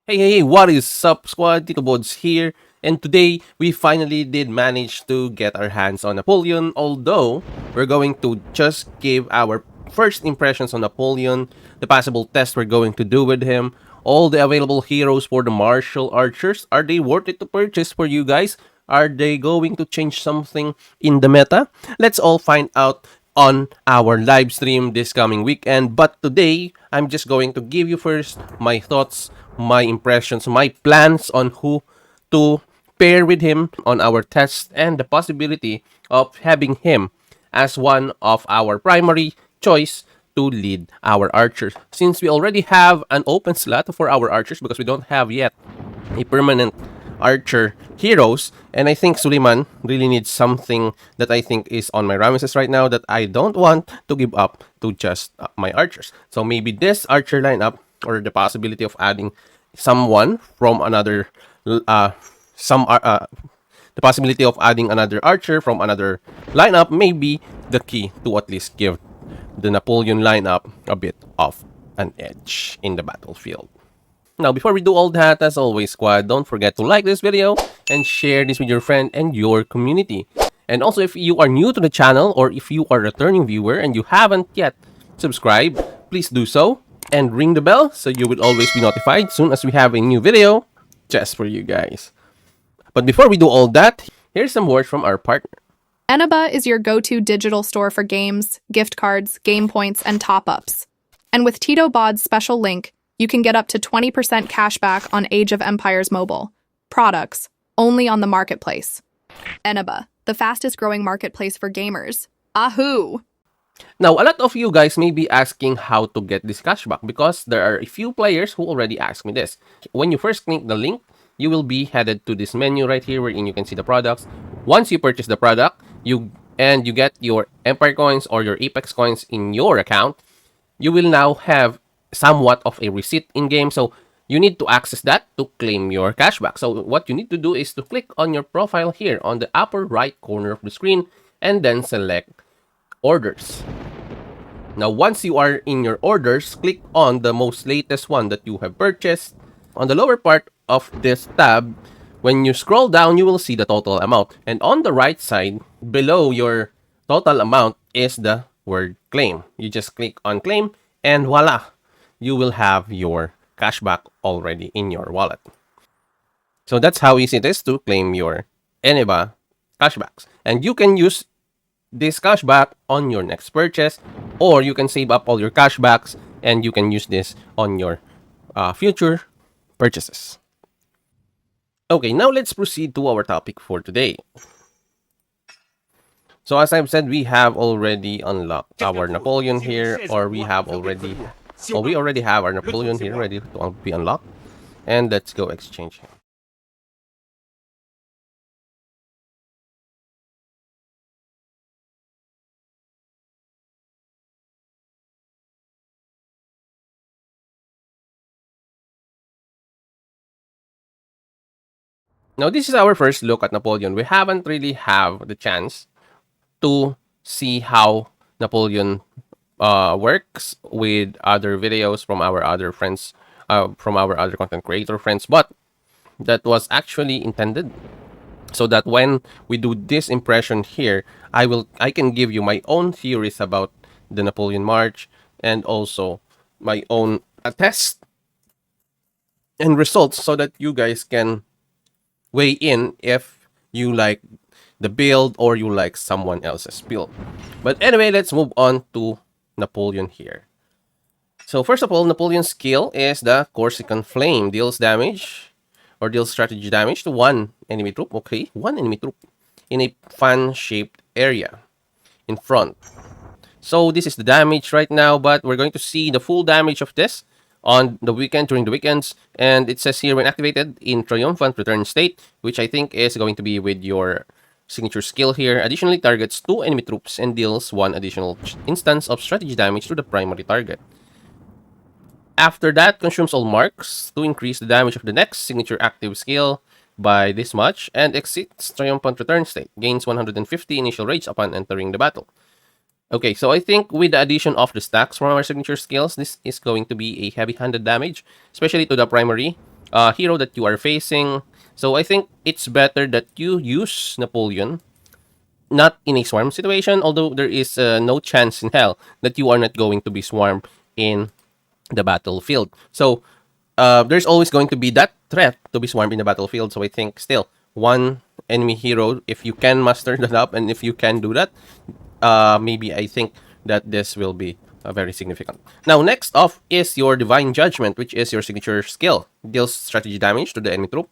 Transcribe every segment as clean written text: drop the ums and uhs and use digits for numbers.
Hey, what is up, squad? TITOBODS here, and today we finally did manage to get our hands on Napoleon, although we're going to just give our first impressions on Napoleon, the possible test we're going to do with him, all the available heroes for the Marshal Archers. Are they worth it to purchase for you guys? Are they going to change something in the meta? Let's all find out on our live stream this coming weekend. But today, I'm just going to give you first my thoughts, my impressions, my plans on who to pair with him on our test and the possibility of having him as one of our primary choice to lead our archers. Since we already have an open slot for our archers because we don't have yet a permanent archer heroes, and I think Suleiman really needs something that I think is on my Ramesses right now that I don't want to give up to just my archers. So maybe this archer lineup or the possibility of adding someone from another some the possibility of adding another archer from another lineup may be the key to at least give the Napoleon lineup a bit of an edge in the battlefield. Now, before we do all that, as always, squad, don't forget to like this video and share this with your friend and your community. And also, if you are new to the channel or if you are a returning viewer and you haven't yet subscribed, please do so and ring the bell so you will always be notified soon as we have a new video just for you guys. But before we do all that, here's some words from our partner. Eneba is your go-to digital store for games, gift cards, game points, and top-ups. And with TITOBODS special link, you can get up to 20% cashback on Age of Empires mobile products, only on the marketplace. Eneba, the fastest-growing marketplace for gamers. Ahoo! Now, a lot of you guys may be asking how to get this cashback because there are a few players who already asked me this. When you first click the link, you will be headed to this menu right here wherein you can see the products. Once you purchase the product, you get your Empire coins or your Apex coins in your account, you will now have somewhat of a receipt in game. So you need to access that to claim your cashback. So what you need to do is to click on your profile here on the upper right corner of the screen and then select orders. Now, once you are in your orders, click on the most latest one that you have purchased. On the lower part of this tab, when you scroll down, you will see the total amount. And on the right side, below your total amount is the word claim. You just click on claim and voila, you will have your cashback already in your wallet. So that's how easy it is to claim your Eneba cashbacks. And you can use this cashback on your next purchase, or you can save up all your cashbacks and you can use this on your future purchases. Okay, now let's proceed to our topic for today. So as I've said, we have already unlocked our Napoleon here, or we already have our Napoleon here ready to be unlocked. And let's go exchange him. Now, this is our first look at Napoleon. We haven't really have the chance to see how Napoleon works with other videos from our other friends, from our other content creator friends, but that was actually intended so that when we do this impression here, I can give you my own theories about the Napoleon March and also my own test and results so that you guys can weigh in if you like the build or you like someone else's build. But anyway, let's move on to Napoleon here. So first of all, Napoleon's skill is the Corsican Flame. Deals damage or deals strategy damage to one enemy troop. Okay, one enemy troop in a fan-shaped area in front. So this is the damage right now, but we're going to see the full damage of this on the weekend, during the weekends. And it says here when activated in triumphant return state, which I think is going to be with your signature skill here. Additionally, targets 2 enemy troops and deals 1 additional instance of strategy damage to the primary target. After that, consumes all marks to increase the damage of the next signature active skill by this much and exits triumphant return state. Gains 150 initial rage upon entering the battle. Okay, so I think with the addition of the stacks from our signature skills, this is going to be a heavy-handed damage, especially to the primary hero that you are facing. So I think it's better that you use Napoleon not in a swarm situation, although there is no chance in hell that you are not going to be swarmed in the battlefield. So there's always going to be that threat to be swarmed in the battlefield. So I think still one enemy hero, if you can master that up and if you can do that, maybe I think that this will be very significant. Now, next off is your Divine Judgment, which is your signature skill. Deals strategy damage to the enemy troop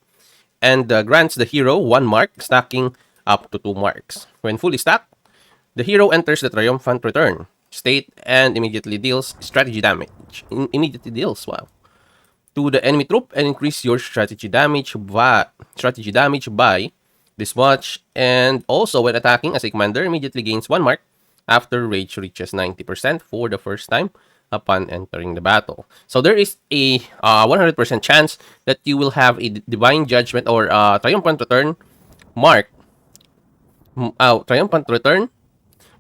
and grants the hero 1 mark, stacking up to 2 marks. When fully stacked, the hero enters the triumphant return state and immediately deals strategy damage. Immediately deals, wow, to the enemy troop and increase your strategy damage by this much. And also, when attacking as a commander, immediately gains 1 mark after rage reaches 90% for the first time upon entering the battle. So there is a 100% chance that you will have a Divine Judgment or Triumphant Return mark. Triumphant Return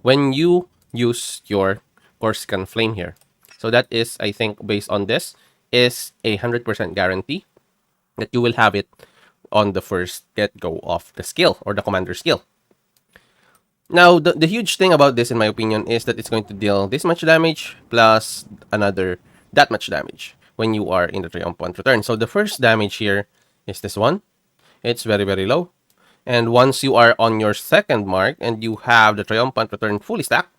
when you use your Corsican Flame here. So that is, I think, based on this, is a 100% guarantee that you will have it on the first get-go of the skill or the commander skill. Now, the huge thing about this, in my opinion, is that it's going to deal this much damage plus another that much damage when you are in the Triumphant Return. So the first damage here is this one. It's very, very low. And once you are on your second mark and you have the Triumphant Return fully stacked,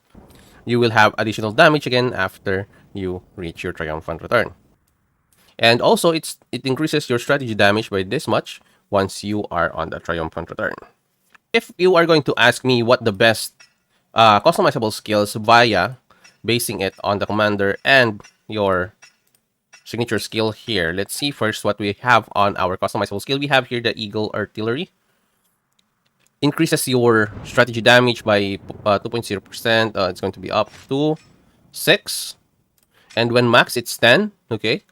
you will have additional damage again after you reach your Triumphant Return. And also, it increases your strategy damage by this much once you are on the Triumphant Return. If you are going to ask me what the best customizable skills via basing it on the commander and your signature skill here, let's see first what we have on our customizable skill. We have here the Eagle Artillery. Increases your strategy damage by 2.0%. It's going to be up to 6. And when max, it's 10. Okay.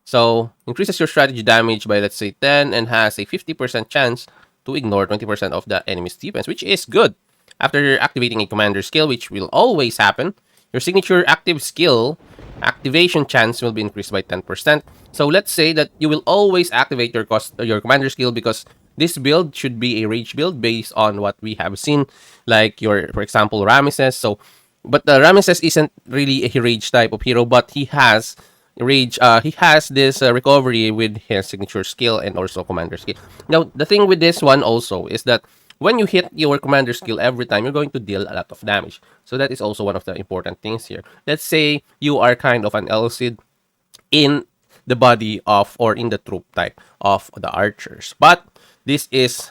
So, increases your strategy damage by, let's say, 10 and has a 50% chance to ignore 20% of the enemy's defense, which is good. After activating a commander skill, which will always happen, your signature active skill activation chance will be increased by 10%. So let's say that you will always activate your commander skill because this build should be a rage build based on what we have seen, like for example, Ramesses. So, but the Ramesses isn't really a rage type of hero, but he has rage. He has this recovery with his signature skill and also commander skill. Now, the thing with this one also is that when you hit your commander skill every time, you're going to deal a lot of damage. So that is also one of the important things here. Let's say you are kind of an Elcid in the body of or in the troop type of the archers, but this is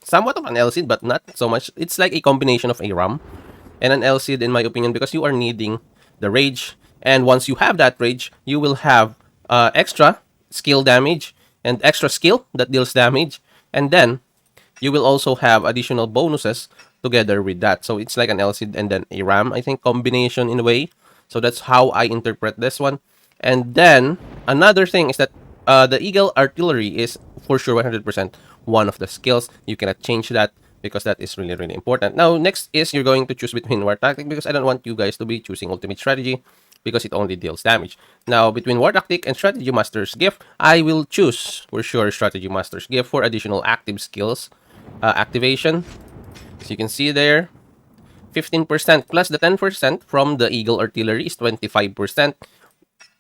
somewhat of an Elcid, but not so much. It's like a combination of a Ram and an Elcid, in my opinion, because you are needing the rage. And once you have that rage, you will have extra skill damage and extra skill that deals damage. And then you will also have additional bonuses together with that. So it's like an Elcid and then a Ram, I think, combination in a way. So that's how I interpret this one. And then another thing is that the Eagle Artillery is for sure 100% one of the skills. You cannot change that because that is really, really important. Now, next is you're going to choose between War Tactic because I don't want you guys to be choosing Ultimate Strategy because it only deals damage. Now, between War Tactic and Strategy Master's Gift, I will choose for sure Strategy Master's Gift for additional active skills activation. As you can see there, 15% plus the 10% from the Eagle Artillery is 25%.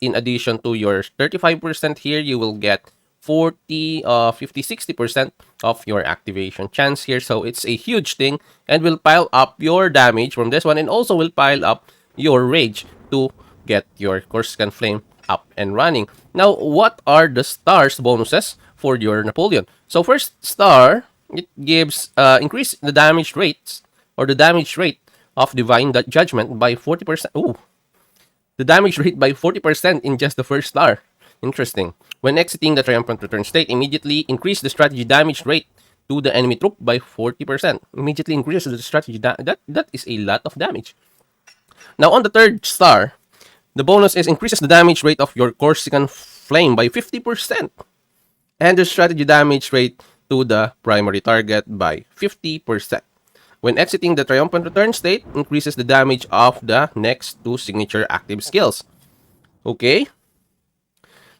In addition to your 35% here, you will get 40, 50, 60% of your activation chance here. So it's a huge thing and will pile up your damage from this one and also will pile up your rage to get your Corsican Flame up and running. Now, what are the stars bonuses for your Napoleon? So first star, it gives increase the damage rates or the damage rate of Divine Judgment by 40%. Ooh, the damage rate by 40% in just the first star. Interesting. When exiting the Triumphant Return state, immediately increase the strategy damage rate to the enemy troop by 40%. Immediately increases the strategy that is a lot of damage. Now, on the third star, the bonus is increases the damage rate of your Corsican Flame by 50%. And the strategy damage rate to the primary target by 50%. When exiting the Triumphant Return state, increases the damage of the next two signature active skills. Okay?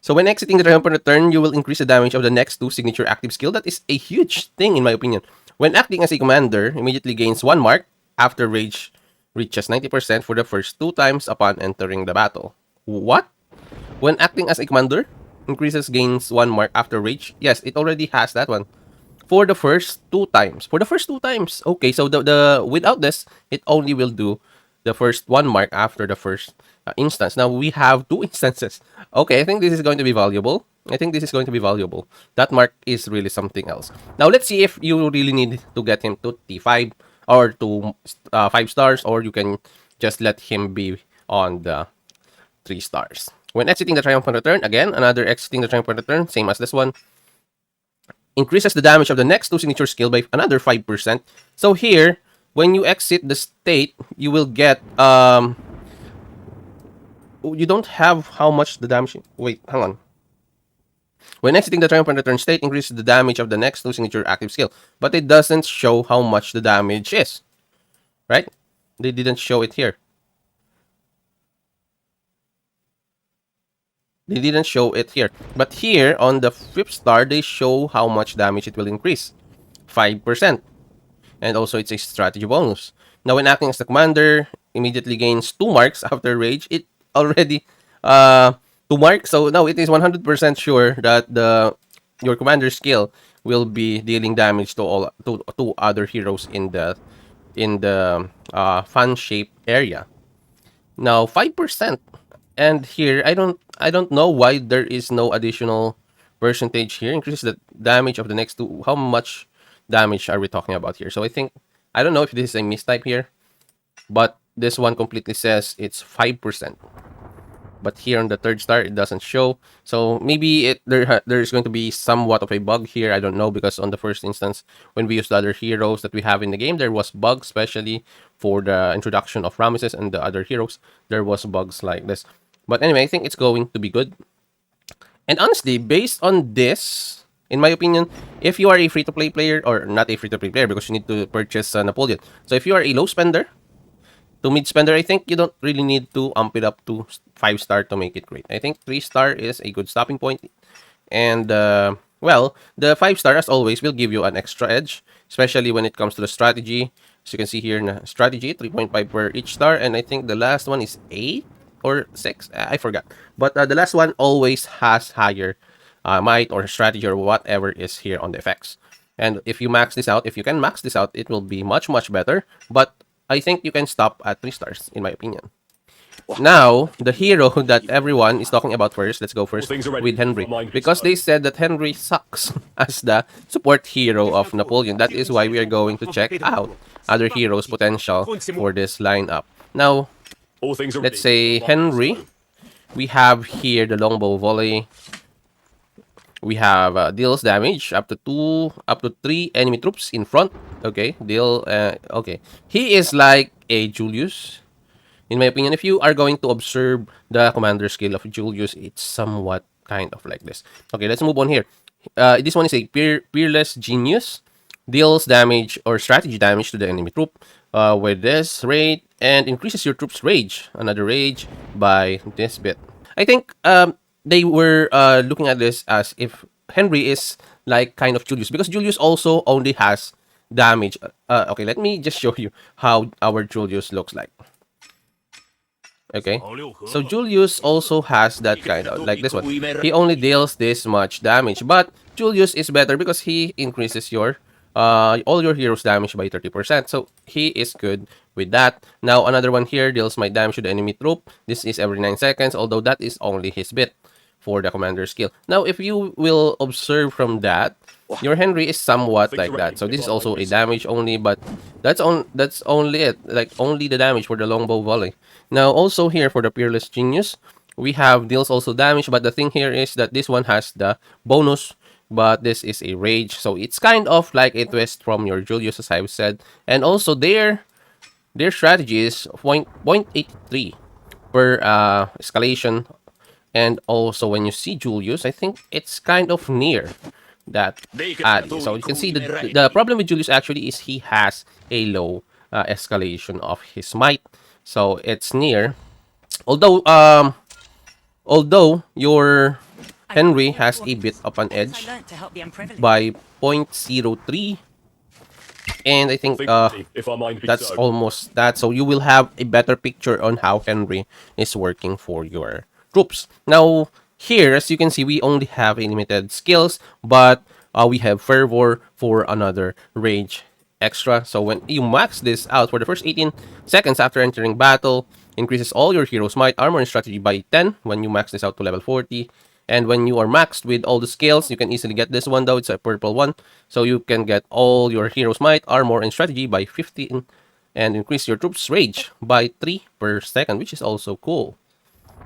So when exiting the triumphant return, you will increase the damage of the next 2 signature active skill. That is a huge thing in my opinion. When acting as a commander, immediately gains 1 mark after rage reaches 90% for the first 2 times upon entering the battle. What? When acting as a commander, increases gains 1 mark after rage? Yes, it already has that one. For the first 2 times. For the first 2 times. Okay, so the without this, it only will do the first 1 mark after the first instance. Now we have 2 instances. Okay, I think this is going to be valuable. I think this is going to be valuable. That mark is really something else. Now let's see if you really need to get him to T5 or to 5 stars, or you can just let him be on the 3 stars. When exiting the triumphant return, again, another exiting the triumphant return, same as this one, increases the damage of the next 2 signature skill by another 5%. So here, when you exit the state, you will get, you don't have how much the damage, wait, hang on. When exiting the triumphant return state, increases the damage of the next 2 signature active skill, but it doesn't show how much the damage is, right? They didn't show it here. They didn't show it here. But here, on the 5th star, they show how much damage it will increase. 5%. And also, it's a strategy bonus. Now, when acting as the commander, immediately gains 2 marks after rage. It already 2 marks. So, now it is 100% sure that your commander skill will be dealing damage to all to other heroes in the fan shape area. Now, 5%. And here, I don't know why there is no additional percentage here. Increases the damage of the next 2. How much damage are we talking about here? So I think, I don't know if this is a mistype here, but this one completely says it's 5%. But here on the 3rd star, it doesn't show. So maybe there's going to be somewhat of a bug here. I don't know, because on the first instance, when we used the other heroes that we have in the game, there was bugs, especially for the introduction of Ramesses and the other heroes. There was bugs like this. But anyway, I think it's going to be good. And honestly, based on this, in my opinion, if you are a free-to-play player, or not a free-to-play player because you need to purchase Napoleon. So if you are a low spender to mid spender, I think you don't really need to amp it up to 5 star to make it great. I think 3 star is a good stopping point. And well, the 5 star, as always, will give you an extra edge, especially when it comes to the strategy. As you can see here in the strategy, 3.5 per each star, and I think the last one is 8 or 6. I forgot. But the last one always has higher might or strategy or whatever is here on the effects. And if you max this out, if you can max this out, it will be much, much better. But I think you can stop at 3 stars, in my opinion. Now, the hero that everyone is talking about first, let's go first with Henry. Because they said that Henry sucks as the support hero of Napoleon. That is why we are going to check out other heroes' potential for this lineup. Now, let's say Henry. We have here the longbow volley. We have deals damage up to 3 enemy troops in front. Okay, okay. He is like a Julius. In my opinion, if you are going to observe the commander skill of Julius, it's somewhat kind of like this. Okay, let's move on here. This one is a peerless genius. Deals damage or strategy damage to the enemy troop with this rate, and increases your troop's rage. Another rage by this bit. I think they were looking at this as if Henry is like kind of Julius, because Julius also only has damage. Okay, let me just show you how our Julius looks like. Okay, so Julius also has that kind of, like this one. He only deals this much damage, but Julius is better because he increases your all your heroes damage by 30%. So he is good with that. Now another one here deals my damage to the enemy troop. This is every 9 seconds, although that is only his bit for the commander skill. Now if you will observe from that, your Henry is somewhat like that. So this is also a damage only, but that's only it. Like only the damage for the longbow volley. Now also here for the Peerless Genius, we have deals also damage, but the thing here is that this one has the bonus, but this is a rage. So it's kind of like a twist from your Julius, as I've said. And also their strategy is 0.83 per escalation. And also when you see Julius, I think it's kind of near that alley. So you can see the problem with Julius actually is he has a low escalation of his might. So it's near. Although your Henry has a bit of an edge by 0.03, and I think that's almost that. So you will have a better picture on how Henry is working for your troops. Now, here, as you can see, we only have limited skills, but we have Fervor for another Rage extra. So when you max this out for the first 18 seconds after entering battle, increases all your heroes' might, armor, and strategy by 10 when you max this out to level 40. And when you are maxed with all the skills, you can easily get this one though. It's a purple one. So you can get all your hero's might, armor, and strategy by 15 and increase your troops' rage by 3 per second, which is also cool.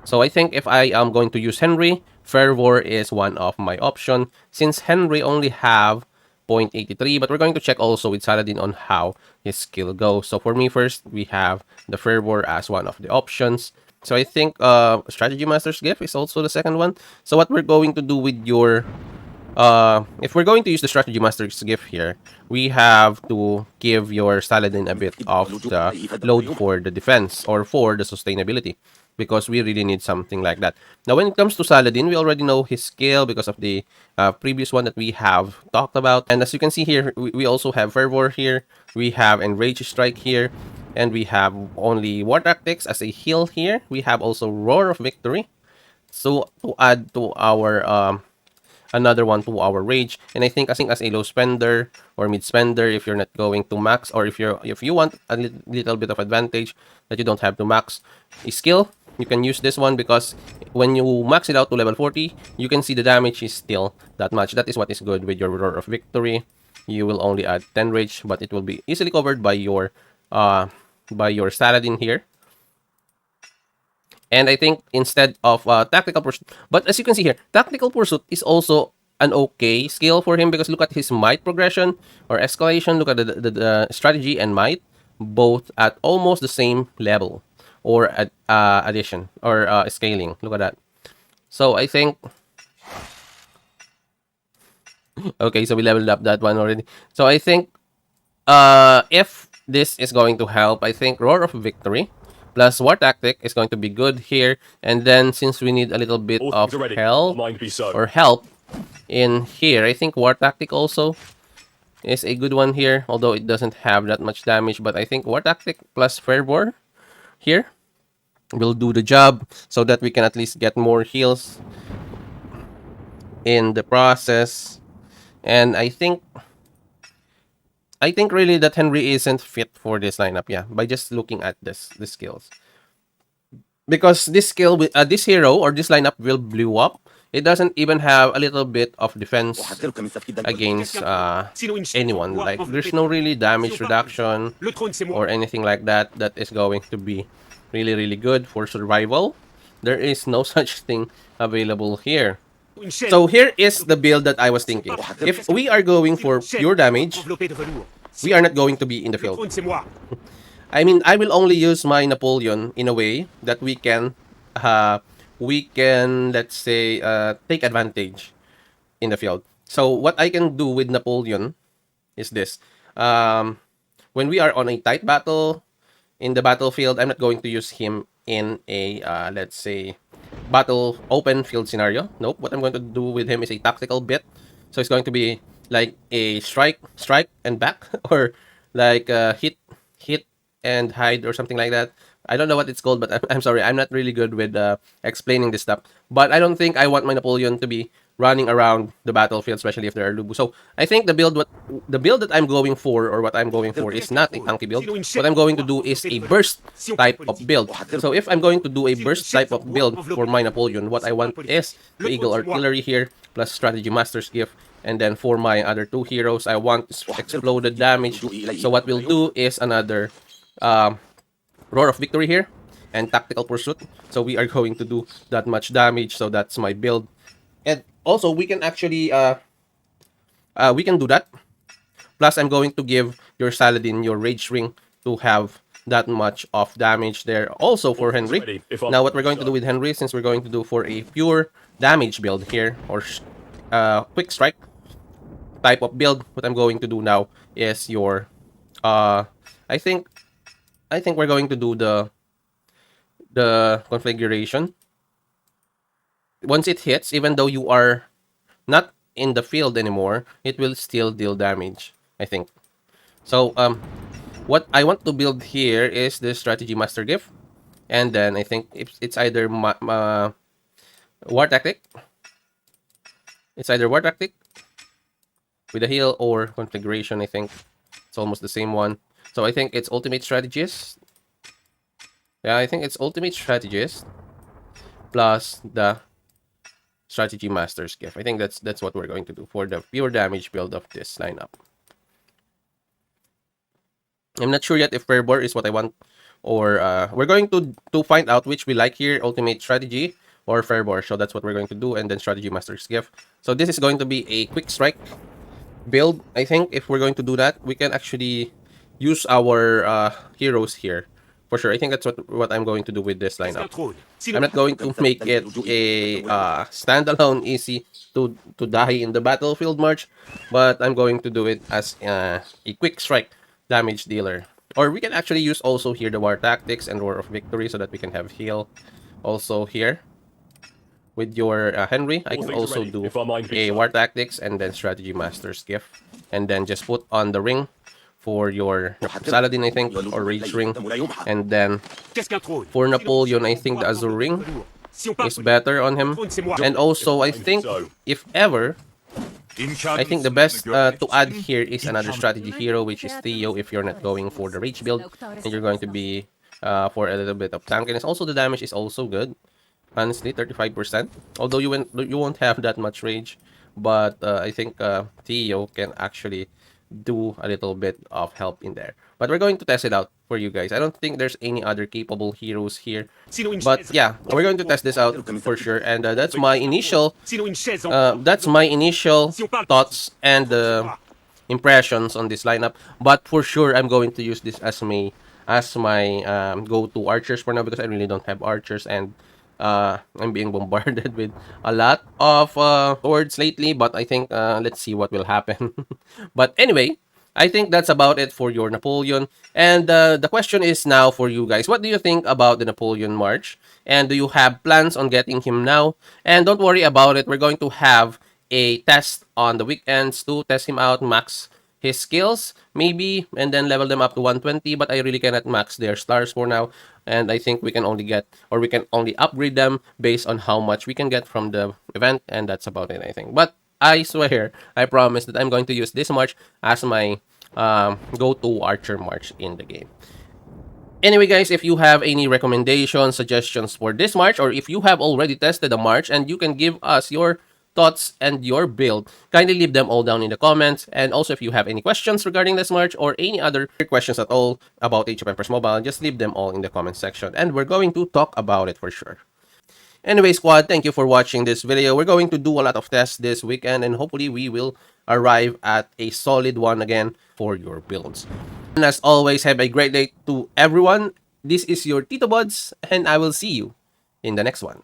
So I think if I am going to use Henry, Fervor is one of my option since Henry only have 0.83, but we're going to check also with Saladin on how his skill goes. So for me first, we have the Fervor as one of the options. So I think Strategy Master's Gift is also the second one. So what we're going to do with your if we're going to use the Strategy Master's Gift here, we have to give your Saladin a bit of the load for the defense or for the sustainability because we really need something like that. Now, when it comes to Saladin, we already know his skill because of the previous one that we have talked about. And as you can see here, we also have Fervor here, we have Enrage Strike here, and we have only War Tactics as a heal here. We have also Roar of Victory. So to add to our another one to our rage, and I think as a low spender or mid spender, if you're not going to max, or if you want a little bit of advantage that you don't have to max a skill, you can use this one because when you max it out to level 40, you can see the damage is still that much. That is what is good with your Roar of Victory. You will only add 10 rage, but it will be easily covered by your Saladin here. And I think instead of Tactical Pursuit, but as you can see here, Tactical Pursuit is also an okay skill for him because look at his might progression or escalation. Look at the strategy and might, both at almost the same level or at addition or scaling. Look at that. So I think, okay, so we leveled up that one already. So I think if this is going to help, I think Roar of Victory plus War Tactic is going to be good here. And then since we need a little bit of help in here, I think War Tactic also is a good one here, although it doesn't have that much damage. But I think War Tactic plus Fervor here will do the job so that we can at least get more heals in the process. And I think really that Henry isn't fit for this lineup, yeah, by just looking at the skills. Because this skill, this hero or this lineup will blow up. It doesn't even have a little bit of defense against anyone. Like, there's no really damage reduction or anything like that that is going to be really, really good for survival. There is no such thing available here. So here is the build that I was thinking. If we are going for pure damage, we are not going to be in the field. I mean, I will only use my Napoleon in a way that we can, let's say, take advantage in the field. So what I can do with Napoleon is this. When we are on a tight battle in the battlefield, I'm not going to use him in a, let's say, battle open field scenario. Nope. What I'm going to do with him is a tactical bit. So it's going to be like a strike, and back, or like hit, and hide, or something like that. I don't know what it's called, but I'm sorry, I'm not really good with explaining this stuff. But I don't think I want my Napoleon to be running around the battlefield, especially if there are Lubu. So I think the build that I'm going for, or what I'm going for, is not a tanky build. What I'm going to do is a burst type of build. So if I'm going to do a burst type of build for my Napoleon, what I want is the Eagle Artillery here, plus Strategy Master's Gift. And then for my other two heroes, I want exploded damage. So what we'll do is another Roar of Victory here and Tactical Pursuit. So we are going to do that much damage. So that's my build. And also we can actually we can do that. Plus I'm going to give your Saladin your Rage Ring to have that much of damage there also for Henry. Now what we're going to do with Henry, since we're going to do for a pure damage build here, or quick strike type of build, what I'm going to do now is your I think we're going to do the configuration once it hits, even though you are not in the field anymore, it will still deal damage, I think. So what I want to build here is the strategy master gift, and then I think it's either war tactic. It's either war tactic with a heal or configuration. I think it's almost the same one. So I think it's ultimate strategist. Yeah, I think it's ultimate strategist plus the strategy master's gift. I think that's what we're going to do for the pure damage build of this lineup. I'm not sure yet if Fervor is what I want, or we're going to find out which we like here, ultimate strategy or Fervor. So that's what we're going to do, and then strategy master's gift. So this is going to be a quick strike build. I think if we're going to do that, we can actually use our heroes here for sure. I think that's what I'm going to do with this lineup. I'm not going to make it a standalone easy to die in the battlefield march, but I'm going to do it as a quick strike damage dealer. Or we can actually use also here the war tactics and war of victory so that we can have heal also here. With your Henry, I can also do a war tactics and then strategy master's gift, and then just put on the ring for your Saladin, I think, or rage ring, and then for Napoleon, I think the Azure ring is better on him. And also, I think if ever, I think the best to add here is another strategy hero, which is Theo. If you're not going for the rage build and you're going to be for a little bit of tankiness, also the damage is also good. Honestly, 35%. Although you won't have that much rage, but I think Theo can actually do a little bit of help in there. But we're going to test it out for you guys. I don't think there's any other capable heroes here, but yeah, we're going to test this out for sure. And that's my initial thoughts and impressions on this lineup. But for sure, I'm going to use this as my go-to archers for now, because I really don't have archers, and I'm being bombarded with a lot of swords lately, but I think let's see what will happen. But anyway, I think that's about it for your Napoleon. And the question is now for you guys. What do you think about the Napoleon March? And do you have plans on getting him now? And don't worry about it. We're going to have a test on the weekends to test him out, max his skills, maybe, and then level them up to 120, but I really cannot max their stars for now, and I think we can only get, or we can only upgrade them based on how much we can get from the event, and that's about it, I think. But I swear, I promise that I'm going to use this march as my go-to archer march in the game. Anyway, guys, if you have any recommendations, suggestions for this march, or if you have already tested the march and you can give us your thoughts and your build, kindly leave them all down in the comments. And also, if you have any questions regarding this march or any other questions at all about Age of Empires Mobile, just leave them all in the comment section, and we're going to talk about it for sure. Anyway, squad, thank you for watching this video. We're going to do a lot of tests this weekend, and hopefully we will arrive at a solid one again for your builds. And as always, have a great day to everyone. This is your TITOBODS, and I will see you in the next one.